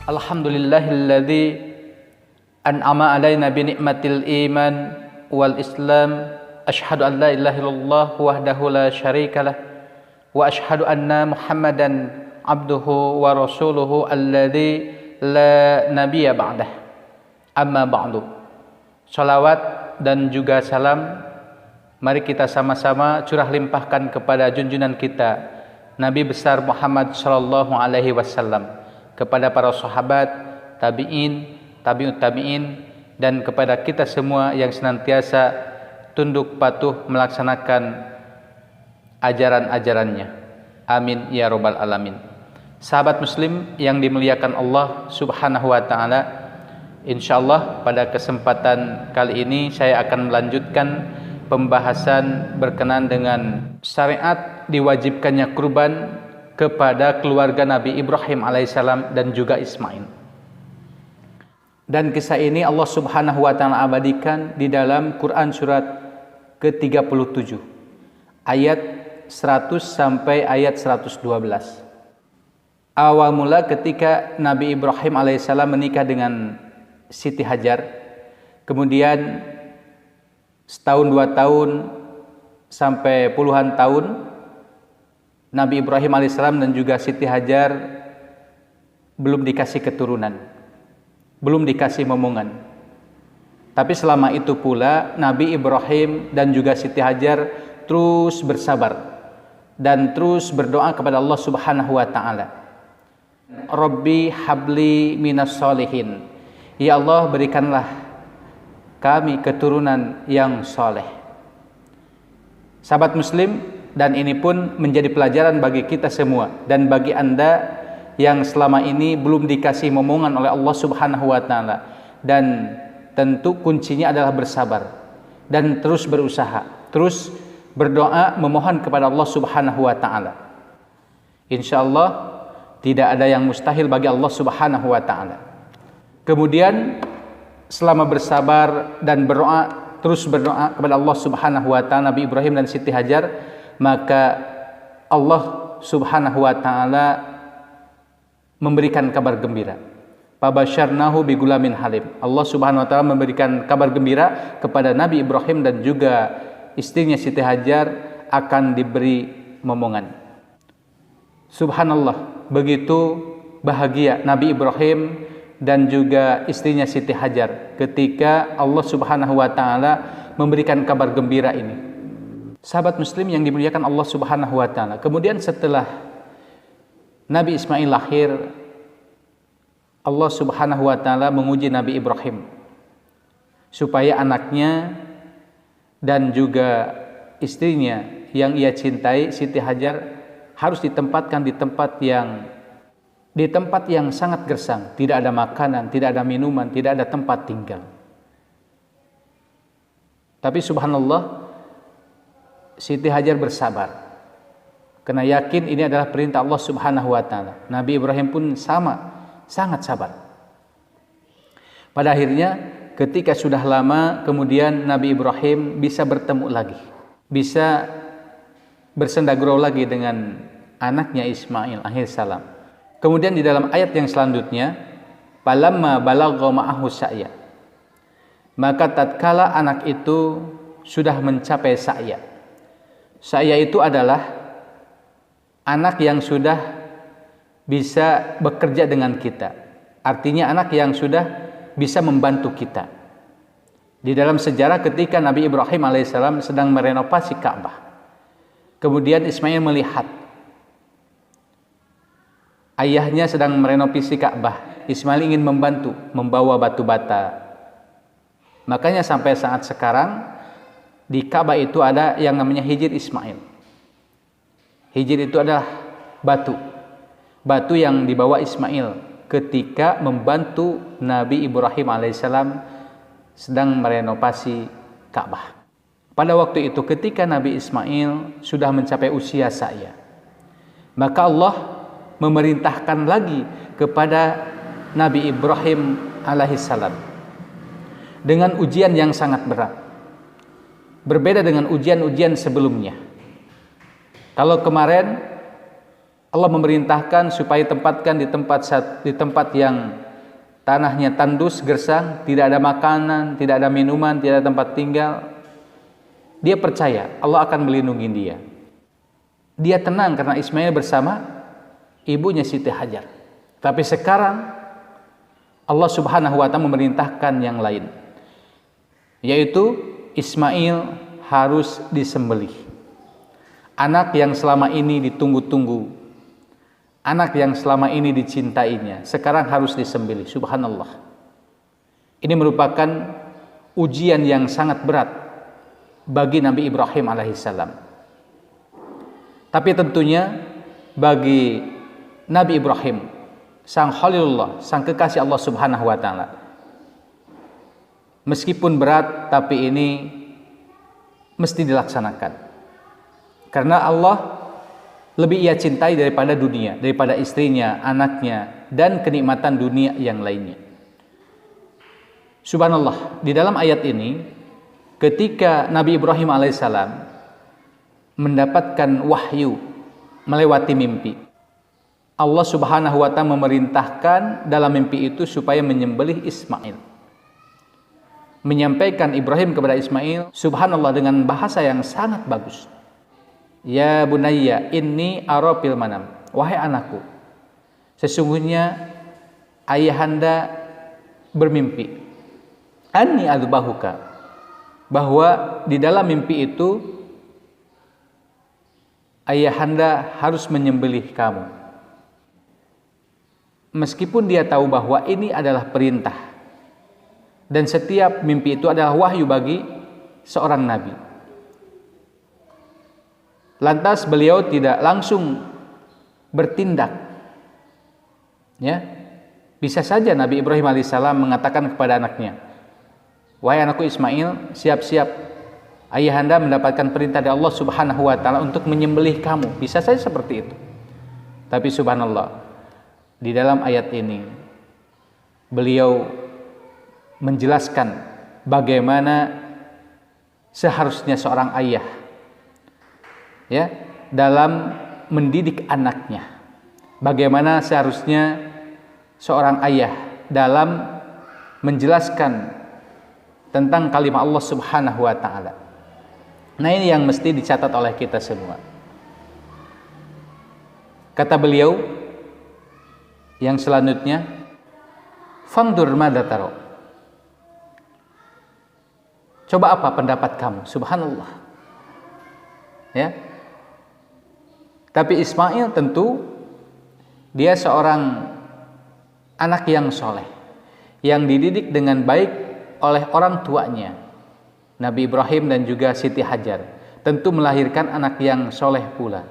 Alhamdulillahilladzi an'ama alaina bi ni'matil iman wal islam. Asyhadu an la ilaha illallah wahdahu la syarikalah wa asyhadu anna Muhammadan abduhu wa rasuluhu alladzi la nabiyya ba'dah. Amma ba'du. Salawat dan juga salam mari kita sama-sama curah limpahkan kepada junjungan kita Nabi besar Muhammad sallallahu alaihi wasallam, kepada para sahabat, tabi'in, tabi'ut tabi'in, dan kepada kita semua yang senantiasa tunduk patuh melaksanakan ajaran-ajarannya. Amin ya rabbal alamin. Sahabat muslim yang dimuliakan Allah subhanahu wa ta'ala, insyaallah pada kesempatan kali ini saya akan melanjutkan pembahasan berkenaan dengan syariat diwajibkannya kurban kepada keluarga Nabi Ibrahim alaihissalam dan juga Ismail. Dan kisah ini Allah subhanahu wa ta'ala abadikan di dalam Quran surat ke-37 ayat 100 sampai ayat 112. Awal mula ketika Nabi Ibrahim alaihissalam menikah dengan Siti Hajar, kemudian setahun 2 tahun sampai puluhan tahun Nabi Ibrahim alaihissalam dan juga Siti Hajar belum dikasih keturunan, belum dikasih momongan. Tapi selama itu pula Nabi Ibrahim dan juga Siti Hajar terus bersabar dan terus berdoa kepada Allah subhanahu wa ta'ala. Rabbi habli minas solihin. Ya Allah, berikanlah kami keturunan yang soleh. Sahabat muslim, dan ini pun menjadi pelajaran bagi kita semua dan bagi Anda yang selama ini belum dikasih momongan oleh Allah subhanahu wa ta'ala. Dan tentu kuncinya adalah bersabar dan terus berusaha, terus berdoa memohon kepada Allah subhanahu wa ta'ala. InsyaAllah tidak ada yang mustahil bagi Allah subhanahu wa ta'ala. Kemudian selama bersabar dan berdoa, terus berdoa kepada Allah subhanahu wa ta'ala, Nabi Ibrahim dan Siti Hajar, maka Allah subhanahu wa ta'ala memberikan kabar gembira. Fabasyarnahu bigulamin halim. Allah subhanahu wa ta'ala memberikan kabar gembira kepada Nabi Ibrahim dan juga istrinya Siti Hajar akan diberi momongan. Subhanallah, begitu bahagia Nabi Ibrahim dan juga istrinya Siti Hajar ketika Allah subhanahu wa ta'ala memberikan kabar gembira ini. Sahabat muslim yang dimuliakan Allah subhanahu wa ta'ala, kemudian setelah Nabi Ismail lahir, Allah subhanahu wa ta'ala menguji Nabi Ibrahim supaya anaknya dan juga istrinya yang ia cintai, Siti Hajar, harus ditempatkan di tempat yang sangat gersang, tidak ada makanan, tidak ada minuman, tidak ada tempat tinggal. Tapi subhanallah, Siti Hajar bersabar karena yakin ini adalah perintah Allah subhanahu wa ta'ala. Nabi Ibrahim pun sama, sangat sabar. Pada akhirnya ketika sudah lama kemudian Nabi Ibrahim bisa bertemu lagi, bisa bersenda gurau lagi dengan anaknya Ismail alaihissalam. Kemudian di dalam ayat yang selanjutnya, falamma balagha ma'ahu sa'ya, maka tatkala anak itu sudah mencapai sa'ya. Sa'ya itu adalah anak yang sudah bisa bekerja dengan kita. Artinya anak yang sudah bisa membantu kita. Di dalam sejarah ketika Nabi Ibrahim alaihissalam sedang merenovasi Ka'bah, kemudian Ismail melihat ayahnya sedang merenovasi Ka'bah. Ismail ingin membantu membawa batu bata. Makanya sampai saat sekarang di Ka'bah itu ada yang namanya Hijr Ismail. Hijr itu adalah batu yang dibawa Ismail ketika membantu Nabi Ibrahim alaihissalam sedang merenovasi Ka'bah. Pada waktu itu ketika Nabi Ismail sudah mencapai usia sa'ya, maka Allah memerintahkan lagi kepada Nabi Ibrahim alaihissalam dengan ujian yang sangat berat. Berbeda dengan ujian-ujian sebelumnya. Kalau kemarin Allah memerintahkan supaya tempatkan di tempat yang tanahnya tandus, gersang, tidak ada makanan, tidak ada minuman, tidak ada tempat tinggal. Dia percaya Allah akan melindungi dia. Dia tenang karena Ismail bersama ibunya Siti Hajar. Tapi sekarang Allah Subhanahu wa Ta'ala memerintahkan yang lain, yaitu Ismail harus disembelih. Anak yang selama ini ditunggu-tunggu, anak yang selama ini dicintainya, sekarang harus disembelih. Subhanallah. Ini merupakan ujian yang sangat berat bagi Nabi Ibrahim alaihissalam. Tapi tentunya bagi Nabi Ibrahim, sang Khalilullah, sang kekasih Allah Subhanahu wa Ta'ala, meskipun berat, tapi ini mesti dilaksanakan. Karena Allah lebih ia cintai daripada dunia, daripada istrinya, anaknya, dan kenikmatan dunia yang lainnya. Subhanallah, di dalam ayat ini, ketika Nabi Ibrahim alaihissalam mendapatkan wahyu melewati mimpi, Allah Subhanahu wa Ta'ala memerintahkan dalam mimpi itu supaya menyembelih Ismail. Menyampaikan Ibrahim kepada Ismail, subhanallah, dengan bahasa yang sangat bagus. Ya bunayya inni ara fil manam. Wahai anakku, sesungguhnya ayahanda bermimpi. Anni adzbahuka, bahwa di dalam mimpi itu ayahanda harus menyembelih kamu. Meskipun dia tahu bahwa ini adalah perintah, dan setiap mimpi itu adalah wahyu bagi seorang nabi. Lantas beliau tidak langsung bertindak. Ya, bisa saja Nabi Ibrahim alaihissalam mengatakan kepada anaknya, wahai anakku Ismail, siap-siap, ayahanda mendapatkan perintah dari Allah Subhanahu wa Ta'ala untuk menyembelih kamu. Bisa saja seperti itu. Tapi subhanallah, di dalam ayat ini beliau menjelaskan bagaimana seharusnya seorang ayah, ya, dalam mendidik anaknya. Bagaimana seharusnya seorang ayah dalam menjelaskan tentang kalimat Allah Subhanahu wa Ta'ala. Nah, ini yang mesti dicatat oleh kita semua. Kata beliau yang selanjutnya, fangdur madza tara. Coba apa pendapat kamu? Subhanallah. Ya. Tapi Ismail tentu dia seorang anak yang soleh, yang dididik dengan baik oleh orang tuanya, Nabi Ibrahim dan juga Siti Hajar. Tentu melahirkan anak yang soleh pula.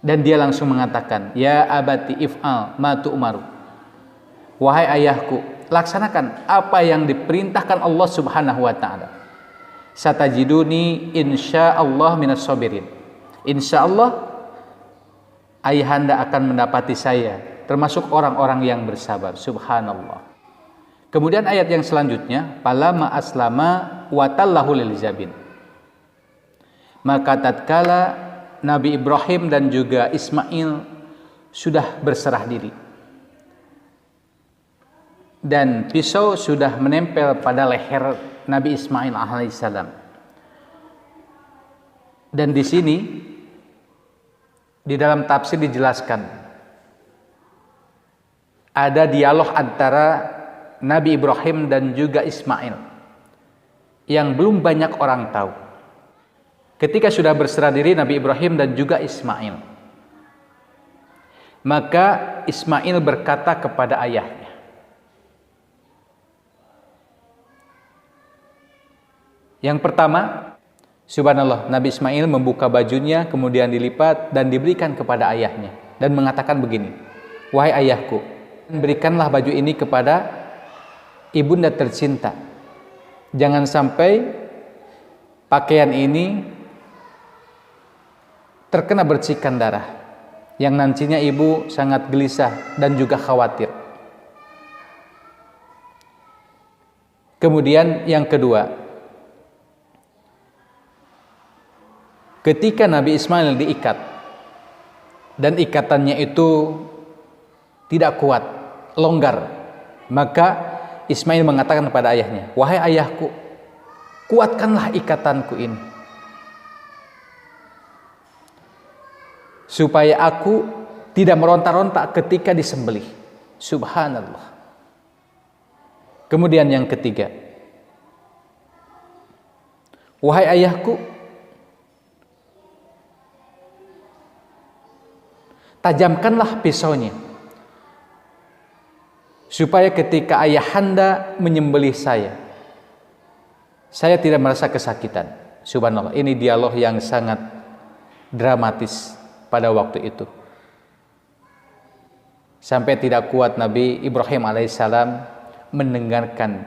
Dan dia langsung mengatakan, ya abati if'al ma tu'maru. Wahai ayahku, laksanakan apa yang diperintahkan Allah Subhanahu wa Ta'ala. Satajiduni insyaallah minas sabirin. Insyaallah ayahanda akan mendapati saya termasuk orang-orang yang bersabar. Subhanallah. Kemudian ayat yang selanjutnya, falamma aslama wa tallahu lil jabin. Maka tatkala Nabi Ibrahim dan juga Ismail sudah berserah diri dan pisau sudah menempel pada leher Nabi Ismail alaihissalam. Dan di sini di dalam tafsir dijelaskan ada dialog antara Nabi Ibrahim dan juga Ismail yang belum banyak orang tahu. Ketika sudah berserah diri Nabi Ibrahim dan juga Ismail, maka Ismail berkata kepada ayahnya, yang pertama, subhanallah, Nabi Ismail membuka bajunya, kemudian dilipat dan diberikan kepada ayahnya dan mengatakan begini, wahai ayahku, berikanlah baju ini kepada ibunda tercinta. Jangan sampai pakaian ini terkena bercikan darah, yang nantinya ibu sangat gelisah dan juga khawatir. Kemudian yang kedua, ketika Nabi Ismail diikat dan ikatannya itu tidak kuat, longgar. Maka Ismail mengatakan kepada ayahnya, "Wahai ayahku, kuatkanlah ikatanku ini, supaya aku tidak meronta-ronta ketika disembelih." Subhanallah. Kemudian yang ketiga, "Wahai ayahku, tajamkanlah pisaunya, supaya ketika ayahanda menyembelih saya tidak merasa kesakitan." Subhanallah, ini dialog yang sangat dramatis pada waktu itu. Sampai tidak kuat Nabi Ibrahim alaihissalam mendengarkan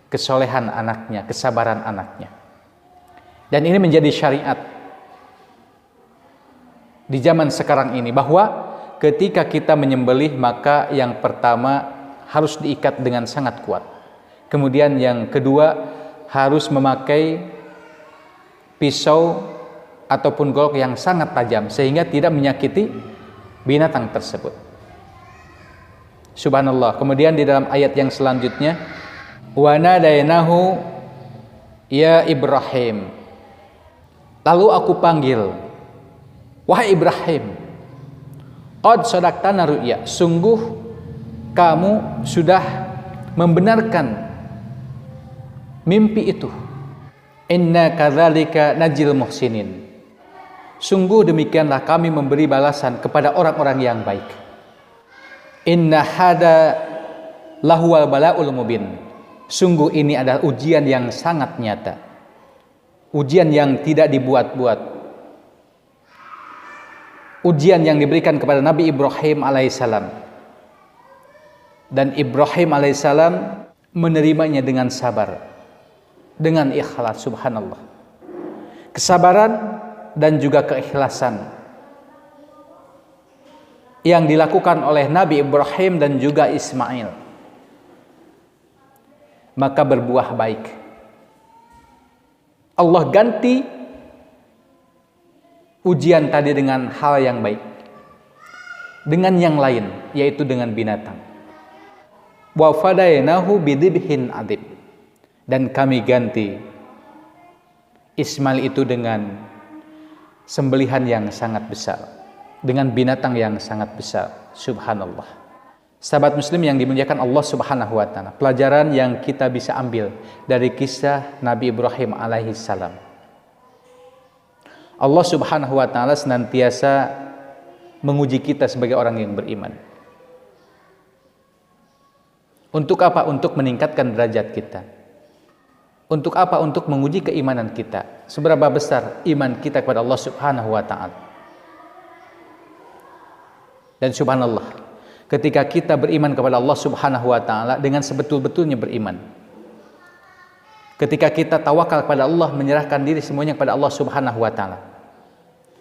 kesolehan anaknya, kesabaran anaknya. Dan ini menjadi syariat di zaman sekarang ini, bahwa ketika kita menyembelih maka yang pertama harus diikat dengan sangat kuat. Kemudian yang kedua harus memakai pisau ataupun golok yang sangat tajam sehingga tidak menyakiti binatang tersebut. Subhanallah. Kemudian di dalam ayat yang selanjutnya, "Wa nadainahu ya Ibrahim." Lalu aku panggil, "Wahai Ibrahim, qad sadaqtana ru'ya." Sungguh kamu sudah membenarkan mimpi itu. "Inna kadzalika najil muhsinin." Sungguh demikianlah kami memberi balasan kepada orang-orang yang baik. "Inna hada lahuwal bala'ul mubin." Sungguh ini adalah ujian yang sangat nyata, ujian yang tidak dibuat-buat, ujian yang diberikan kepada Nabi Ibrahim alaihissalam, dan Ibrahim alaihissalam menerimanya dengan sabar, dengan ikhlas. Subhanallah, kesabaran dan juga keikhlasan yang dilakukan oleh Nabi Ibrahim dan juga Ismail, maka berbuah baik. Allah ganti ujian tadi dengan hal yang baik, dengan yang lain, yaitu dengan binatang. "Wa fadainahu bidibhin adib." Dan kami ganti Ismail itu dengan sembelihan yang sangat besar, dengan binatang yang sangat besar. Subhanallah. Sahabat muslim yang dimuliakan Allah Subhanahu wa taala, pelajaran yang kita bisa ambil dari kisah Nabi Ibrahim alaihissalam. Allah Subhanahu wa taala senantiasa menguji kita sebagai orang yang beriman. Untuk apa? Untuk meningkatkan derajat kita. Untuk apa? Untuk menguji keimanan kita. Seberapa besar iman kita kepada Allah Subhanahu wa taala. Dan subhanallah, ketika kita beriman kepada Allah Subhanahu wa taala dengan sebetul-betulnya beriman, ketika kita tawakal kepada Allah, menyerahkan diri semuanya kepada Allah Subhanahu wa taala,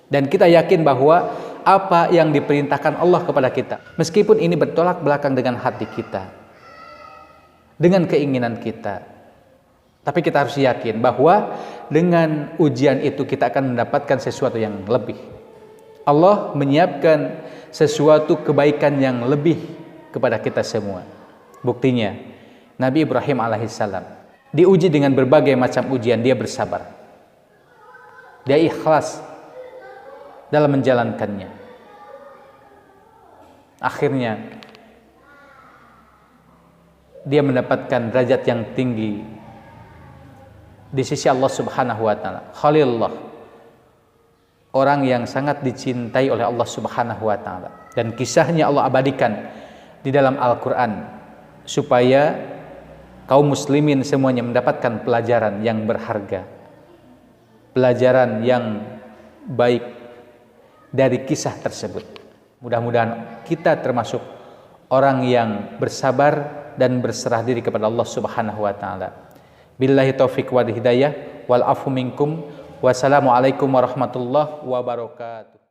dan kita yakin bahwa apa yang diperintahkan Allah kepada kita, meskipun ini bertolak belakang dengan hati kita, dengan keinginan kita, tapi kita harus yakin bahwa dengan ujian itu kita akan mendapatkan sesuatu yang lebih. Allah menyiapkan sesuatu kebaikan yang lebih kepada kita semua. Buktinya Nabi Ibrahim alaihissalam diuji dengan berbagai macam ujian, dia bersabar, dia ikhlas dalam menjalankannya. Akhirnya dia mendapatkan derajat yang tinggi di sisi Allah Subhanahu wa taala, Khalilullah, orang yang sangat dicintai oleh Allah Subhanahu wa taala. Dan kisahnya Allah abadikan di dalam Al-Qur'an supaya kaum muslimin semuanya mendapatkan pelajaran yang berharga, pelajaran yang baik dari kisah tersebut. Mudah-mudahan kita termasuk orang yang bersabar dan berserah diri kepada Allah Subhanahu wa taala. Billahi taufiq wal hidayah wal afu minkum. Wassalamualaikum warahmatullahi wabarakatuh.